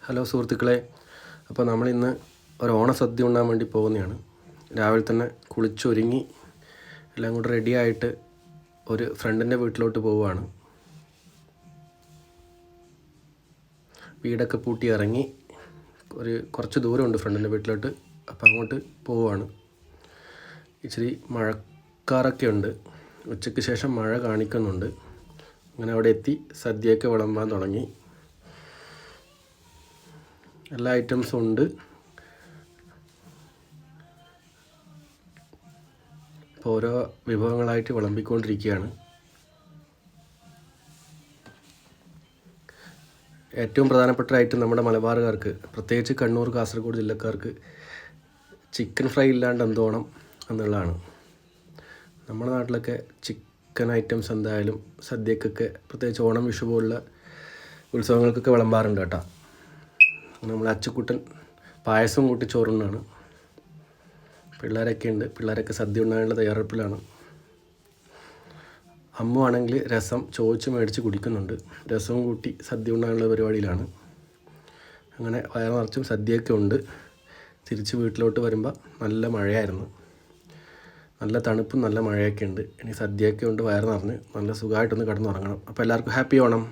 Hello സുഹൃത്തുക്കളെ, അപ്പോൾ നമ്മളിന്ന് ഒരു ഓണസദ്യ ഉണ്ണാൻ വേണ്ടി പോകുന്നതാണ്. രാവിലെ തന്നെ കുളിച്ചൊരുങ്ങി എല്ലാം കൂടെ റെഡിയായിട്ട് ഒരു ഫ്രണ്ടിൻ്റെ വീട്ടിലോട്ട് പോവുകയാണ്. വീടൊക്കെ പൂട്ടി ഇറങ്ങി കുറച്ച് ദൂരമുണ്ട് ഫ്രണ്ടിൻ്റെ വീട്ടിലോട്ട്. അപ്പോൾ അങ്ങോട്ട് പോവുകയാണ്. ഇച്ചിരി മഴക്കാറൊക്കെ ഉണ്ട്. ഉച്ചയ്ക്ക് ശേഷം മഴ കാണിക്കുന്നുണ്ട്. അങ്ങനെ അവിടെ എത്തി സദ്യയൊക്കെ വിളമ്പാൻ തുടങ്ങി. എല്ലാ ഐറ്റംസും ഉണ്ട്. ഇപ്പോൾ ഓരോ വിഭവങ്ങളായിട്ട് വിളമ്പിക്കൊണ്ടിരിക്കുകയാണ്. ഏറ്റവും പ്രധാനപ്പെട്ട ഐറ്റം നമ്മുടെ മലബാറുകാർക്ക്, പ്രത്യേകിച്ച് കണ്ണൂർ കാസർഗോഡ് ജില്ലക്കാർക്ക് ചിക്കൻ ഫ്രൈ ഇല്ലാണ്ട് എന്തോണം എന്നുള്ളതാണ്. നമ്മുടെ നാട്ടിലൊക്കെ ചിക്കൻ ഐറ്റംസ് എന്തായാലും സദ്യക്കൊക്കെ, പ്രത്യേകിച്ച് ഓണം വിഷു പോലുള്ള ഉത്സവങ്ങൾക്കൊക്കെ വിളമ്പാറുണ്ട് കേട്ടോ. നമ്മൾ അച്ചുക്കുട്ടൻ പായസം കൂട്ടി ചോറുണ്ണാണ്. പിള്ളേരൊക്കെ ഉണ്ട്. പിള്ളേരൊക്കെ സദ്യ ഉണ്ണാനുള്ള തയ്യാറെടുപ്പിലാണ്. അമ്മ ആണെങ്കിൽ രസം ചോദിച്ച് മേടിച്ച് കുടിക്കുന്നുണ്ട്. രസവും കൂട്ടി സദ്യ ഉണ്ണാനുള്ള പരിപാടിയിലാണ്. അങ്ങനെ വയറ് നിറച്ചും സദ്യയൊക്കെ ഉണ്ട്. തിരിച്ച് വീട്ടിലോട്ട് വരുമ്പോൾ നല്ല മഴയായിരുന്നു. നല്ല തണുപ്പും നല്ല മഴയൊക്കെ ഉണ്ട്. ഇനി സദ്യയൊക്കെ ഉണ്ട്, വയറ് നിറഞ്ഞ് നല്ല സുഖമായിട്ടൊന്ന് കിടന്നുറങ്ങണം. അപ്പോൾ എല്ലാവർക്കും ഹാപ്പി ഓണം.